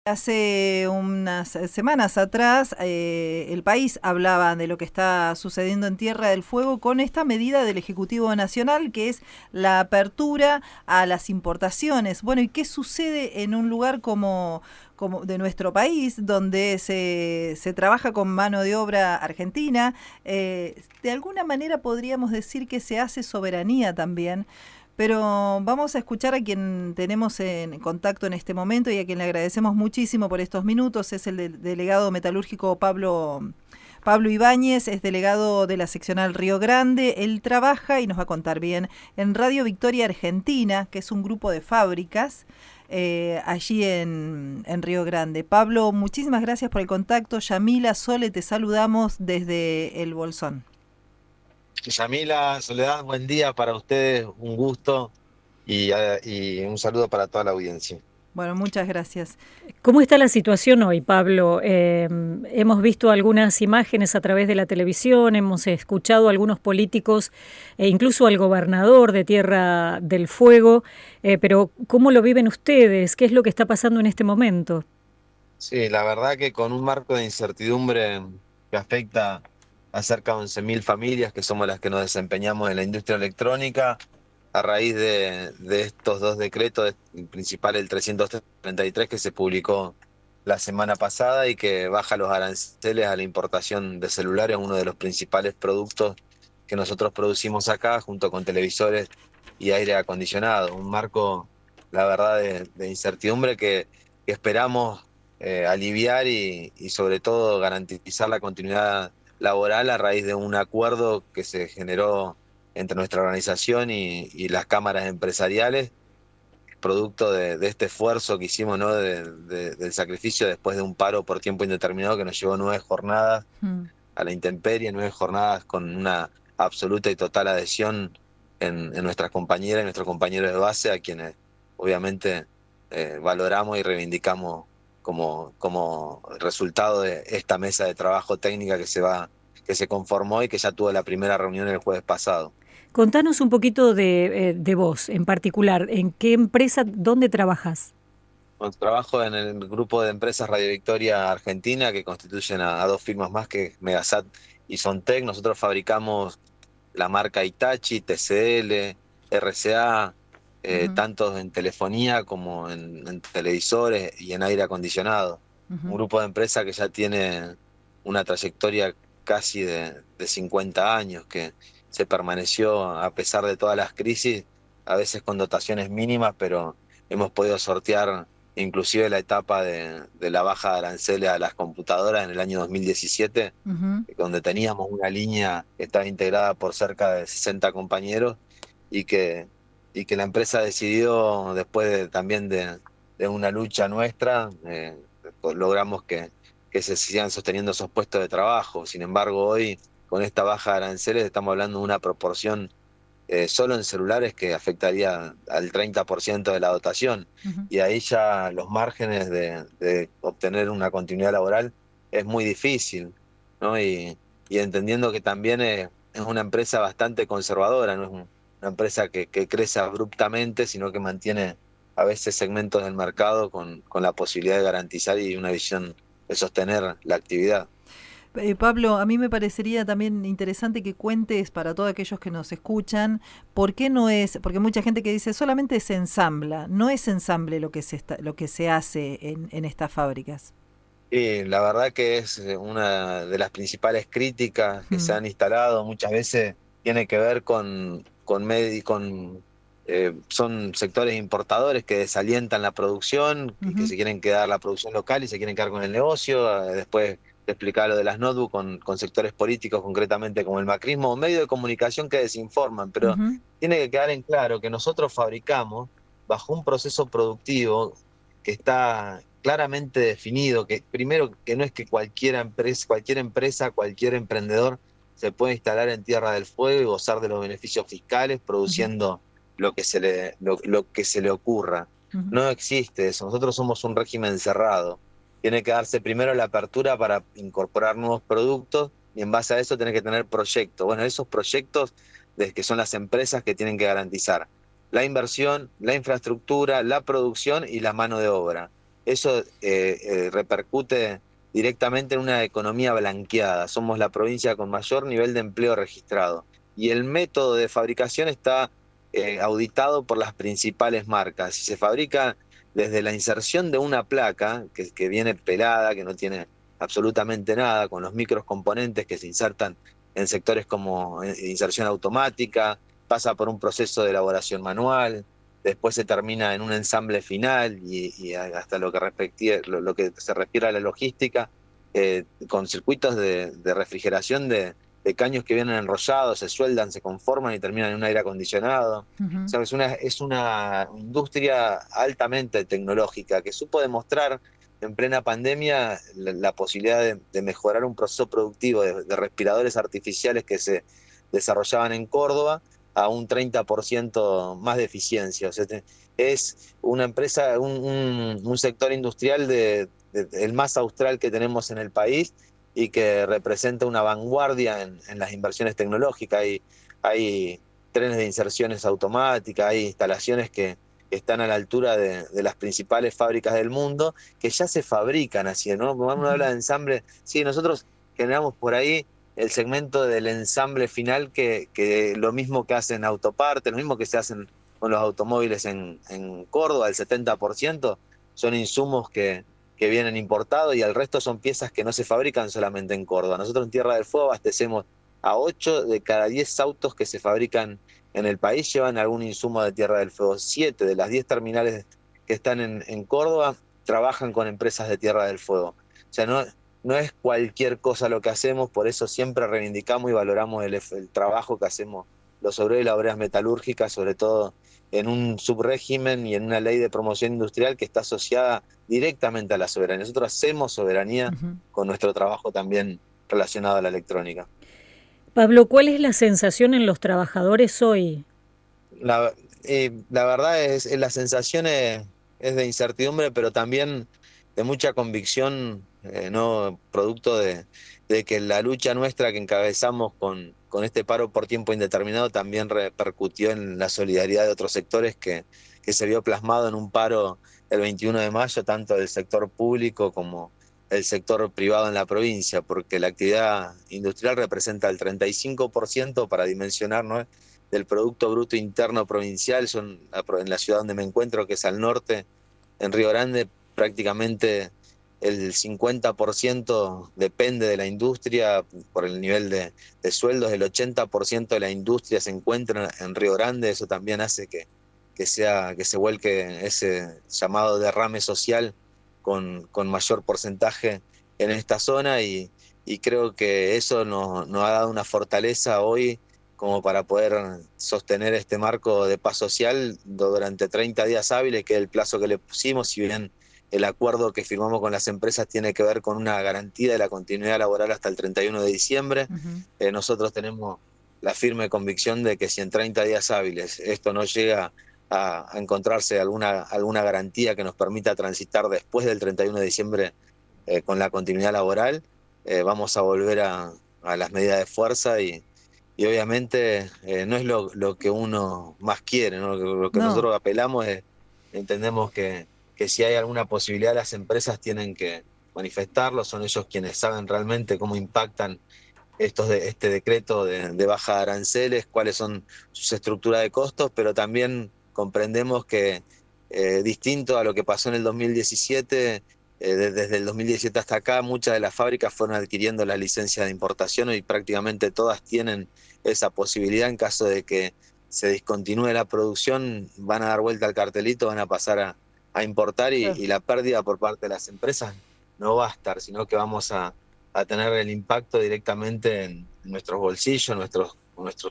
Hace unas semanas atrás el país hablaba de lo que está sucediendo en Tierra del Fuego con esta medida del Ejecutivo Nacional, que es la apertura a las importaciones. Bueno, ¿y qué sucede en un lugar como de nuestro país, donde se trabaja con mano de obra argentina? De alguna manera podríamos decir que se hace soberanía también. Pero vamos a escuchar a quien tenemos en contacto en este momento y a quien le agradecemos muchísimo por estos minutos. Es el delegado metalúrgico Pablo Ibáñez, es delegado de la seccional Río Grande. Él trabaja y nos va a contar bien en Radio Victoria Argentina, que es un grupo de fábricas allí en Río Grande. Pablo, muchísimas gracias por el contacto. Yamila, Sole, te saludamos desde el Bolsón. Yamila, Soledad, buen día para ustedes, un gusto y un saludo para toda la audiencia. Bueno, muchas gracias. ¿Cómo está la situación hoy, Pablo? Hemos visto algunas imágenes a través de la televisión, hemos escuchado a algunos políticos e incluso al gobernador de Tierra del Fuego, pero ¿cómo lo viven ustedes? ¿Qué es lo que está pasando en este momento? Sí, la verdad que con un marco de incertidumbre que afecta a cerca de 11.000 familias, que somos las que nos desempeñamos en la industria electrónica, a raíz de estos dos decretos, el principal el 333 que se publicó la semana pasada y que baja los aranceles a la importación de celulares, uno de los principales productos que nosotros producimos acá, junto con televisores y aire acondicionado. Un marco, la verdad, de incertidumbre que esperamos aliviar y sobre todo garantizar la continuidad laboral a raíz de un acuerdo que se generó entre nuestra organización y las cámaras empresariales, producto de este esfuerzo que hicimos, ¿no? Del sacrificio después de un paro por tiempo indeterminado que nos llevó 9 jornadas a la intemperie, 9 jornadas con una absoluta y total adhesión en nuestras compañeras y nuestros compañeros de base, a quienes obviamente valoramos y reivindicamos como resultado de esta mesa de trabajo técnica que se conformó y que ya tuvo la primera reunión el jueves pasado. Contanos un poquito de vos en particular, ¿en qué empresa, dónde trabajas? Bueno, trabajo en el grupo de empresas Radio Victoria Argentina, que constituyen a dos firmas más, que es Megasat y Sontec. Nosotros fabricamos la marca Hitachi, TCL, RCA, Ujú, tanto en telefonía como en televisores y en aire acondicionado. Un ujú. grupo de empresas que ya tiene una trayectoria casi de 50 años, que se permaneció a pesar de todas las crisis, a veces con dotaciones mínimas, pero hemos podido sortear inclusive la etapa de la baja de aranceles a las computadoras en el año 2017, Ujú. donde teníamos una línea que estaba integrada por cerca de 60 compañeros y que la empresa decidió, después también de una lucha nuestra, logramos que se sigan sosteniendo esos puestos de trabajo. Sin embargo, hoy, con esta baja de aranceles, estamos hablando de una proporción solo en celulares que afectaría al 30% de la dotación. Ujú. Y ahí ya los márgenes de obtener una continuidad laboral es muy difícil, ¿no? Y entendiendo que también es una empresa bastante conservadora, no es una empresa que crece abruptamente, sino que mantiene a veces segmentos del mercado con la posibilidad de garantizar y una visión de sostener la actividad. Pablo, a mí me parecería también interesante que cuentes para todos aquellos que nos escuchan, por qué no es, porque mucha gente que dice solamente se ensambla, no es ensamble lo que se hace en estas fábricas. Y la verdad que es una de las principales críticas que se Mm, han instalado. Muchas veces tiene que ver son sectores importadores que desalientan la producción y que ujú, se quieren quedar la producción local y se quieren quedar con el negocio. Después de explicar lo de las notebooks con sectores políticos, concretamente como el macrismo, o medios de comunicación que desinforman. Pero ujú, tiene que quedar en claro que nosotros fabricamos bajo un proceso productivo que está claramente definido, que primero que no es que cualquier emprendedor se puede instalar en Tierra del Fuego y gozar de los beneficios fiscales ujú, produciendo lo que se le ocurra. ujú, No existe eso. Nosotros somos un régimen cerrado. Tiene que darse primero la apertura para incorporar nuevos productos y en base a eso tiene que tener proyectos. Bueno, esos proyectos que son las empresas que tienen que garantizar la inversión, la infraestructura, la producción y la mano de obra. eso repercute directamente en una economía blanqueada. Somos la provincia con mayor nivel de empleo registrado. Y el método de fabricación está auditado por las principales marcas. Si se fabrica desde la inserción de una placa, que viene pelada, que no tiene absolutamente nada, con los microcomponentes que se insertan en sectores como inserción automática, pasa por un proceso de elaboración manual, después se termina en un ensamble final y hasta lo que se refiere a la logística, con circuitos de refrigeración de caños que vienen enrollados, se sueldan, se conforman y terminan en un aire acondicionado. Ujú. O sea, es una industria altamente tecnológica que supo demostrar en plena pandemia la posibilidad de mejorar un proceso productivo de respiradores artificiales que se desarrollaban en Córdoba a un 30% más de eficiencia. O sea, es una empresa, un sector industrial el más austral que tenemos en el país y que representa una vanguardia en las inversiones tecnológicas. Hay trenes de inserciones automáticas, hay instalaciones que están a la altura de las principales fábricas del mundo, que ya se fabrican así, ¿no? Cuando uno habla de ensamble, sí, nosotros generamos por ahí el segmento del ensamble final, que lo mismo que hacen autopartes, lo mismo que se hacen con los automóviles en Córdoba, el 70% son insumos que vienen importados y el resto son piezas que no se fabrican solamente en Córdoba. Nosotros en Tierra del Fuego abastecemos a 8 de cada 10 autos que se fabrican en el país llevan algún insumo de Tierra del Fuego. 7 de las 10 terminales que están en Córdoba trabajan con empresas de Tierra del Fuego. O sea, no es cualquier cosa lo que hacemos, por eso siempre reivindicamos y valoramos el trabajo que hacemos los obreros y las obreras metalúrgicas, sobre todo en un subrégimen y en una ley de promoción industrial que está asociada directamente a la soberanía. Nosotros hacemos soberanía con nuestro trabajo también relacionado a la electrónica. Pablo, ¿cuál es la sensación en los trabajadores hoy? La verdad la sensación es de incertidumbre, pero también de mucha convicción, no producto de que la lucha nuestra que encabezamos con este paro por tiempo indeterminado también repercutió en la solidaridad de otros sectores que se vio plasmado en un paro el 21 de mayo, tanto del sector público como el sector privado en la provincia, porque la actividad industrial representa el 35% para dimensionar, ¿no?, del Producto Bruto Interno Provincial. Son en la ciudad donde me encuentro, que es al norte, en Río Grande, prácticamente el 50% depende de la industria por el nivel de sueldos. El 80% de la industria se encuentra en Río Grande. Eso también hace que se vuelque ese llamado derrame social con mayor porcentaje en esta zona, y creo que eso nos ha dado una fortaleza hoy como para poder sostener este marco de paz social durante 30 días hábiles, que es el plazo que le pusimos. Si bien el acuerdo que firmamos con las empresas tiene que ver con una garantía de la continuidad laboral hasta el 31 de diciembre, nosotros tenemos la firme convicción de que si en 30 días hábiles esto no llega a encontrarse alguna garantía que nos permita transitar después del 31 de diciembre con la continuidad laboral, vamos a volver a las medidas de fuerza y obviamente no es lo que uno más quiere, ¿no? Lo que nosotros apelamos es, entendemos que si hay alguna posibilidad, las empresas tienen que manifestarlo, son ellos quienes saben realmente cómo impactan este decreto de baja de aranceles, cuáles son sus estructuras de costos, pero también comprendemos que distinto a lo que pasó en el 2017, desde el 2017 hasta acá, muchas de las fábricas fueron adquiriendo la licencia de importación y prácticamente todas tienen esa posibilidad. En caso de que se discontinúe la producción, van a dar vuelta al cartelito, van a pasar a importar y la pérdida por parte de las empresas no va a estar, sino que vamos a tener el impacto directamente en nuestros bolsillos, nuestros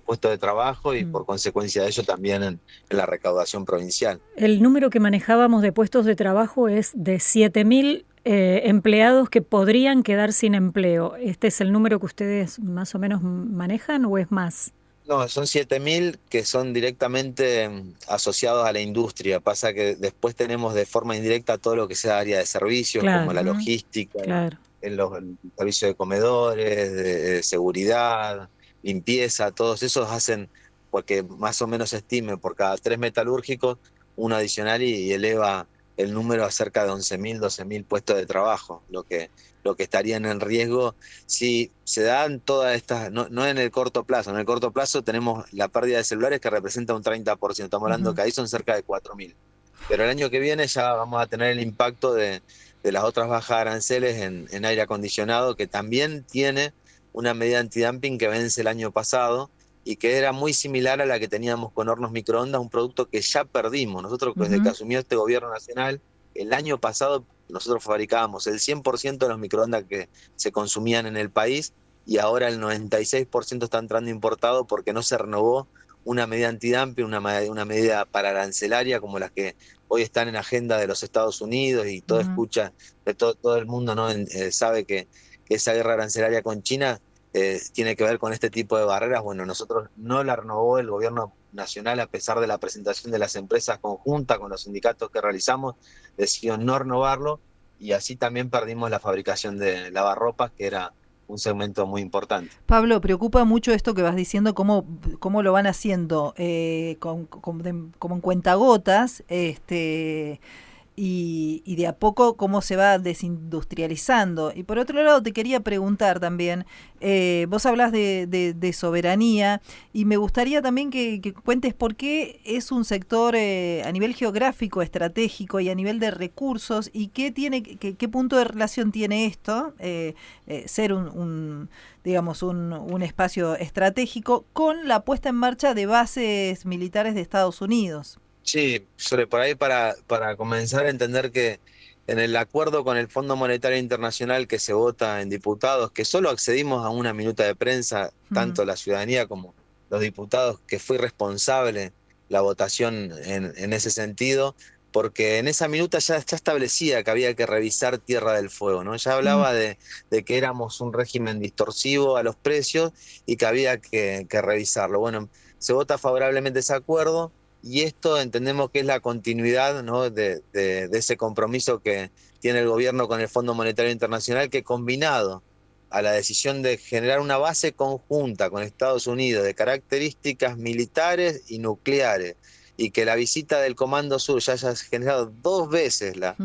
puestos de trabajo y por consecuencia de ello también en la recaudación provincial. El número que manejábamos de puestos de trabajo es de 7.000 empleados que podrían quedar sin empleo. ¿Este es el número que ustedes más o menos manejan o es más? No, son 7.000 que son directamente asociados a la industria. Pasa que después tenemos de forma indirecta todo lo que sea área de servicios, como la logística, el servicio de comedores, de seguridad, limpieza. Todos esos hacen, porque más o menos se estime por cada 3 metalúrgicos, uno adicional y eleva el número a cerca de 11.000, 12.000 puestos de trabajo, lo que estarían en riesgo si se dan todas estas, no en el corto plazo. En el corto plazo tenemos la pérdida de celulares que representa un 30%, estamos hablando que ahí son cerca de 4.000. Pero el año que viene ya vamos a tener el impacto de las otras bajas aranceles en aire acondicionado, que también tiene una medida antidumping que vence el año pasado y que era muy similar a la que teníamos con hornos microondas, un producto que ya perdimos. Nosotros desde que asumió este gobierno nacional, el año pasado nosotros fabricábamos el 100% de los microondas que se consumían en el país y ahora el 96% está entrando importado porque no se renovó una medida antidumping, una medida paraarancelaria como las que hoy están en agenda de los Estados Unidos y todo escucha, de todo el mundo, ¿no? Sabe que esa guerra arancelaria con China tiene que ver con este tipo de barreras. Bueno, nosotros no la renovó el gobierno nacional a pesar de la presentación de las empresas conjuntas con los sindicatos que realizamos, decidió no renovarlo y así también perdimos la fabricación de lavarropas, que era un segmento muy importante. Pablo, preocupa mucho esto que vas diciendo, cómo lo van haciendo como en cuentagotas, y de a poco cómo se va desindustrializando. Y por otro lado te quería preguntar también, vos hablas de soberanía y me gustaría también que cuentes por qué es un sector a nivel geográfico estratégico y a nivel de recursos y qué punto de relación tiene esto, ser digamos un espacio estratégico con la puesta en marcha de bases militares de Estados Unidos. Sí, por ahí para comenzar a entender que en el acuerdo con el Fondo Monetario Internacional que se vota en diputados, que solo accedimos a una minuta de prensa, tanto la ciudadanía como los diputados, que fue irresponsable la votación en ese sentido, porque en esa minuta ya establecía que había que revisar Tierra del Fuego, ¿no? Ya hablaba de que éramos un régimen distorsivo a los precios y que había que revisarlo. Bueno, se vota favorablemente ese acuerdo. Y esto entendemos que es la continuidad, ¿no? de ese compromiso que tiene el gobierno con el Fondo Monetario Internacional, que combinado a la decisión de generar una base conjunta con Estados Unidos de características militares y nucleares, y que la visita del Comando Sur ya haya generado 2 veces la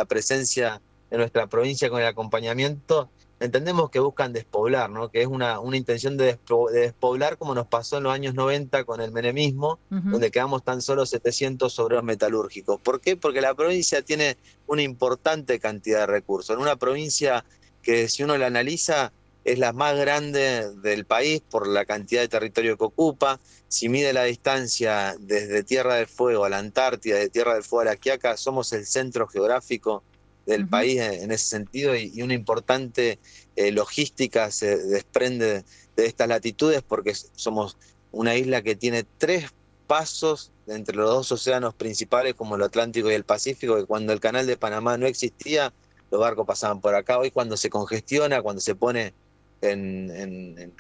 presencia en nuestra provincia con el acompañamiento, entendemos que buscan despoblar, ¿no? Que es una intención de despoblar como nos pasó en los años 90 con el menemismo, donde quedamos tan solo 700 obreros metalúrgicos. ¿Por qué? Porque la provincia tiene una importante cantidad de recursos. En una provincia que, si uno la analiza, es la más grande del país por la cantidad de territorio que ocupa. Si mide la distancia desde Tierra del Fuego a la Antártida, de Tierra del Fuego a la Quiaca, somos el centro geográfico del país en ese sentido, y una importante logística se desprende de estas latitudes porque somos una isla que tiene 3 pasos entre los 2 océanos principales como el Atlántico y el Pacífico, que cuando el Canal de Panamá no existía, los barcos pasaban por acá. Hoy cuando se congestiona, cuando se pone en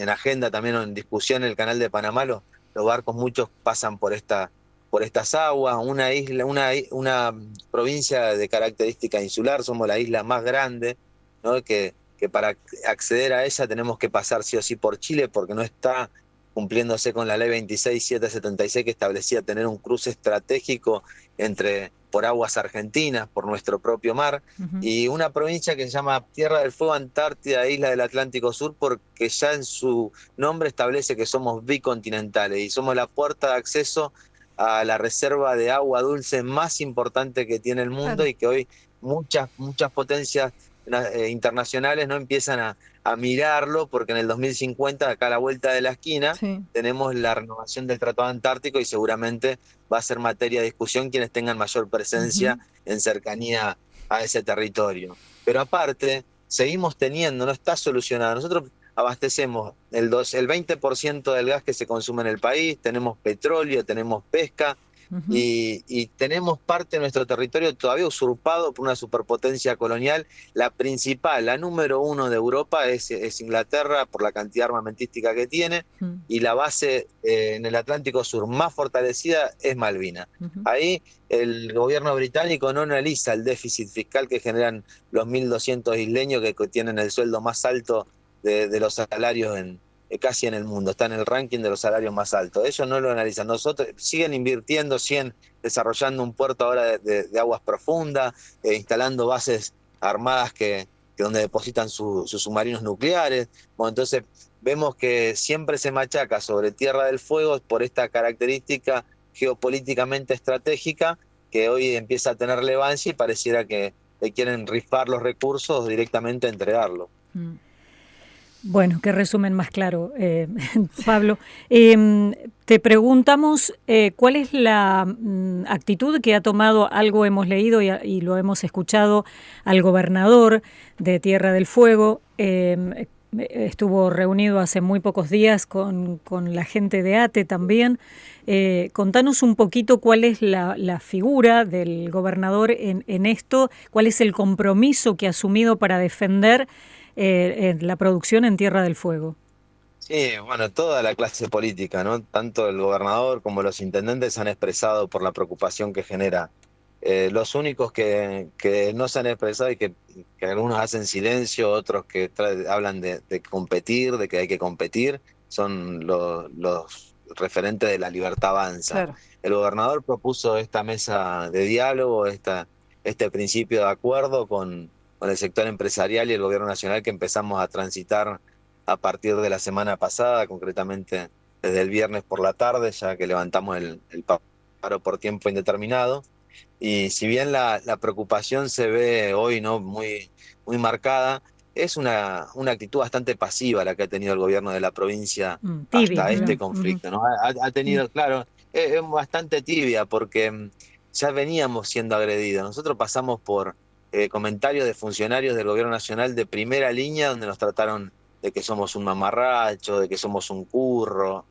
agenda también o en discusión el Canal de Panamá, los barcos muchos pasan por estas aguas. Una isla, una provincia de característica insular, somos la isla más grande, ¿no? Que para acceder a ella tenemos que pasar sí o sí por Chile, porque no está cumpliéndose con la ley 26776 que establecía tener un cruce estratégico por aguas argentinas, por nuestro propio mar, y una provincia que se llama Tierra del Fuego, Antártida, Isla del Atlántico Sur, porque ya en su nombre establece que somos bicontinentales y somos la puerta de acceso a la reserva de agua dulce más importante que tiene el mundo, y que hoy muchas potencias internacionales no empiezan a mirarlo, porque en el 2050, acá a la vuelta de la esquina, tenemos la renovación del Tratado Antártico y seguramente va a ser materia de discusión quienes tengan mayor presencia en cercanía a ese territorio. Pero aparte, seguimos teniendo, no está solucionado. Nosotros abastecemos el 20% del gas que se consume en el país, tenemos petróleo, tenemos pesca, y tenemos parte de nuestro territorio todavía usurpado por una superpotencia colonial. La principal, la número 1 de Europa es Inglaterra, por la cantidad armamentística que tiene, y la base en el Atlántico Sur más fortalecida es Malvinas. Ahí el gobierno británico no analiza el déficit fiscal que generan los 1.200 isleños que tienen el sueldo más alto de los salarios casi en el mundo, está en el ranking de los salarios más altos. Ellos no lo analizan. Nosotros siguen invirtiendo, siguen desarrollando un puerto ahora de aguas profundas, instalando bases armadas que donde depositan sus submarinos nucleares. Bueno, entonces vemos que siempre se machaca sobre Tierra del Fuego por esta característica geopolíticamente estratégica que hoy empieza a tener relevancia y pareciera que le quieren rifar los recursos directamente a entregarlo. Bueno, qué resumen más claro, Pablo. Te preguntamos cuál es la actitud que ha tomado, algo hemos leído y lo hemos escuchado, al gobernador de Tierra del Fuego. Estuvo reunido hace muy pocos días con la gente de ATE también. Contanos un poquito cuál es la figura del gobernador en esto, cuál es el compromiso que ha asumido para defender la producción en Tierra del Fuego. Sí, bueno, toda la clase política, ¿no? Tanto el gobernador como los intendentes han expresado por la preocupación que genera. Los únicos que no se han expresado y que algunos hacen silencio, otros que hablan de competir, de que hay que competir, son los referentes de La Libertad Avanza. Claro. El gobernador propuso esta mesa de diálogo, este principio de acuerdo con el sector empresarial y el gobierno nacional que empezamos a transitar a partir de la semana pasada, concretamente desde el viernes por la tarde, ya que levantamos el paro por tiempo indeterminado. Y si bien la preocupación se ve hoy no muy marcada, es una actitud bastante pasiva la que ha tenido el gobierno de la provincia tibia, hasta este conflicto, ¿no? Ha tenido, claro, es bastante tibia porque ya veníamos siendo agredidos. Nosotros pasamos por comentarios de funcionarios del gobierno nacional de primera línea donde nos trataron de que somos un mamarracho, de que somos un curro,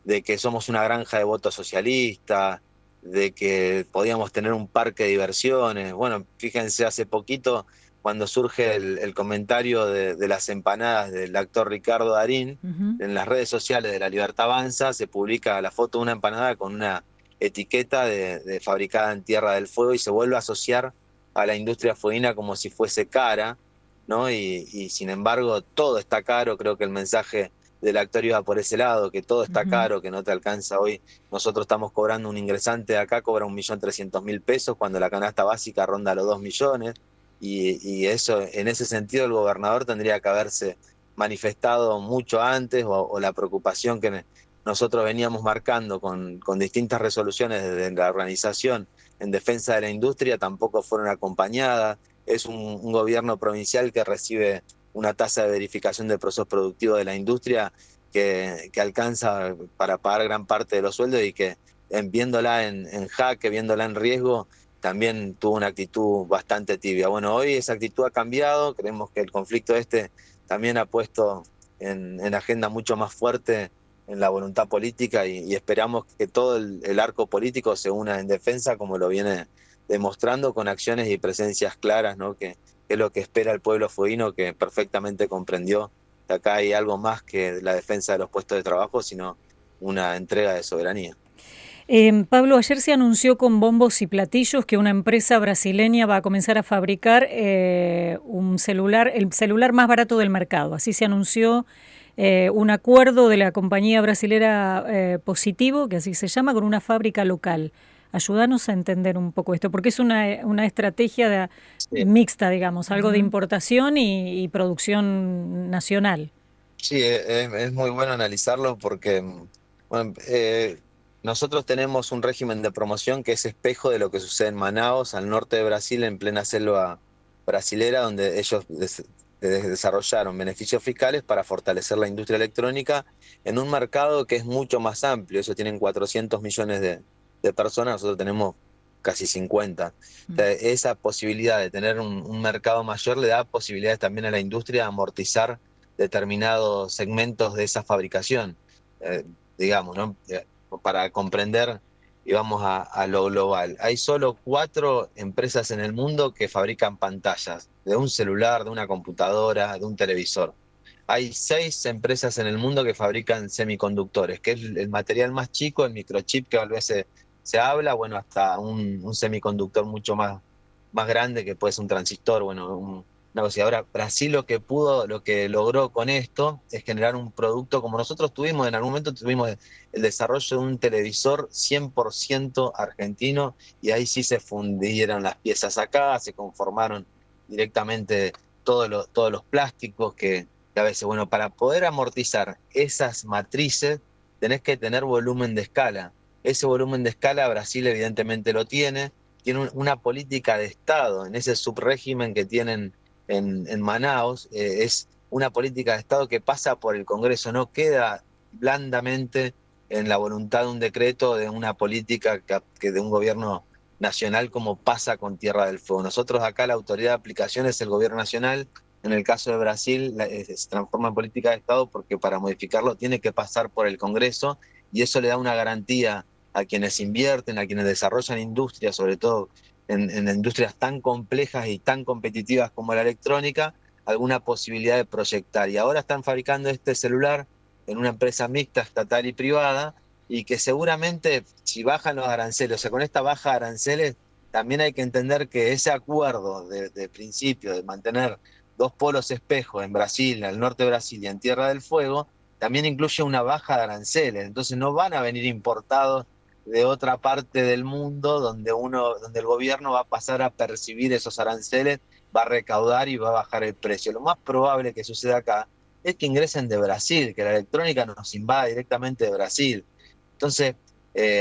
de que somos una granja de votos socialista, de que podíamos tener un parque de diversiones. Bueno, fíjense, hace poquito, cuando surge el comentario de las empanadas del actor Ricardo Darín, en las redes sociales de La Libertad Avanza, se publica la foto de una empanada con una etiqueta de fabricada en Tierra del Fuego y se vuelve a asociar a la industria fueguina como si fuese cara, ¿no? Y sin embargo, todo está caro. Creo que el mensaje del actor iba por ese lado, que todo está caro, que no te alcanza hoy. Nosotros estamos cobrando, un ingresante de acá cobra 1.300.000 pesos cuando la canasta básica ronda los 2 millones. Y eso, en ese sentido, el gobernador tendría que haberse manifestado mucho antes, o la preocupación que nosotros veníamos marcando con distintas resoluciones desde la organización en defensa de la industria tampoco fueron acompañadas. Es un gobierno provincial que recibe una tasa de verificación del proceso productivo de la industria que alcanza para pagar gran parte de los sueldos y que viéndola en jaque, viéndola en riesgo, también tuvo una actitud bastante tibia. Bueno, hoy esa actitud ha cambiado, creemos que el conflicto también ha puesto en agenda mucho más fuerte en la voluntad política y esperamos que todo el arco político se una en defensa como lo viene demostrando con acciones y presencias claras, ¿no? Que es lo que espera el pueblo fueguino, que perfectamente comprendió que acá hay algo más que la defensa de los puestos de trabajo, sino una entrega de soberanía. Pablo, ayer se anunció con bombos y platillos que una empresa brasileña va a comenzar a fabricar el celular más barato del mercado. Así se anunció un acuerdo de la compañía brasilera Positivo, que así se llama, con una fábrica local. Ayúdanos a entender un poco esto, porque es una estrategia mixta, digamos, algo de importación y producción nacional. Sí, es muy bueno analizarlo porque bueno, nosotros tenemos un régimen de promoción que es espejo de lo que sucede en Manaos, al norte de Brasil, en plena selva brasilera, donde ellos desarrollaron beneficios fiscales para fortalecer la industria electrónica en un mercado que es mucho más amplio. Ellos tienen 400 millones de personas, nosotros tenemos casi 50. O sea, esa posibilidad de tener un mercado mayor le da posibilidades también a la industria a amortizar determinados segmentos de esa fabricación, digamos, ¿no? Para comprender, y vamos a lo global. Hay solo 4 empresas en el mundo que fabrican pantallas de un celular, de una computadora, de un televisor. Hay 6 empresas en el mundo que fabrican semiconductores, que es el material más chico, el microchip que a veces se habla, bueno, hasta un semiconductor mucho más grande, que puede ser un transistor, bueno, negociadora. Brasil lo que pudo, lo que logró con esto es generar un producto como nosotros tuvimos, en algún momento tuvimos el desarrollo de un televisor 100% argentino y ahí sí se fundieron las piezas acá, se conformaron directamente todos los plásticos que a veces, bueno, para poder amortizar esas matrices tenés que tener volumen de escala. Ese volumen de escala Brasil evidentemente lo tiene una política de Estado en ese subrégimen que tienen en Manaos, es una política de Estado que pasa por el Congreso, no queda blandamente en la voluntad de un decreto, de una política que de un gobierno nacional como pasa con Tierra del Fuego. Nosotros acá la autoridad de aplicación es el gobierno nacional, en el caso de Brasil se transforma en política de Estado porque para modificarlo tiene que pasar por el Congreso y eso le da una garantía a quienes invierten, a quienes desarrollan industrias, sobre todo en industrias tan complejas y tan competitivas como la electrónica, alguna posibilidad de proyectar. Y ahora están fabricando este celular en una empresa mixta, estatal y privada, y que seguramente si bajan los aranceles, o sea, con esta baja de aranceles, también hay que entender que ese acuerdo de principio de mantener dos polos espejos en Brasil, en el norte de Brasil y en Tierra del Fuego, también incluye una baja de aranceles. Entonces no van a venir importados de otra parte del mundo donde el gobierno va a pasar a percibir esos aranceles, va a recaudar y va a bajar el precio. Lo más probable que suceda acá es que ingresen de Brasil, que la electrónica nos invada directamente de Brasil. Entonces,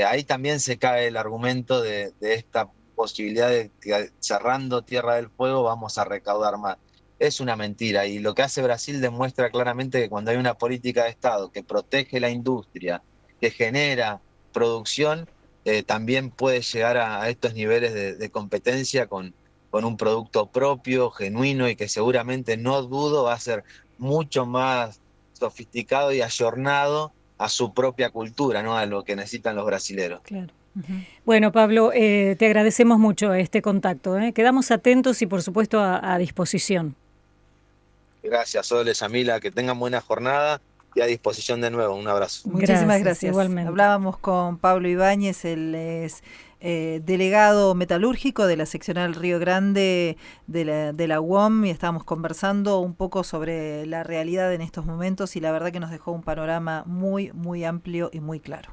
ahí también se cae el argumento de esta posibilidad de que cerrando Tierra del Fuego vamos a recaudar más. Es una mentira y lo que hace Brasil demuestra claramente que cuando hay una política de Estado que protege la industria, que genera producción, también puede llegar a estos niveles de competencia con un producto propio, genuino y que seguramente no dudo va a ser mucho más sofisticado y ayornado a su propia cultura, ¿no? A lo que necesitan los brasileros. Claro. Bueno, Pablo, te agradecemos mucho este contacto. Quedamos atentos y, por supuesto, a disposición. Gracias, Sole, Yamila, que tengan buena jornada y a disposición de nuevo. Un abrazo. Muchísimas gracias. Igualmente. Hablábamos con Pablo Ibáñez, él es delegado metalúrgico de la seccional Río Grande de la UOM y estábamos conversando un poco sobre la realidad en estos momentos y la verdad que nos dejó un panorama muy, muy amplio y muy claro.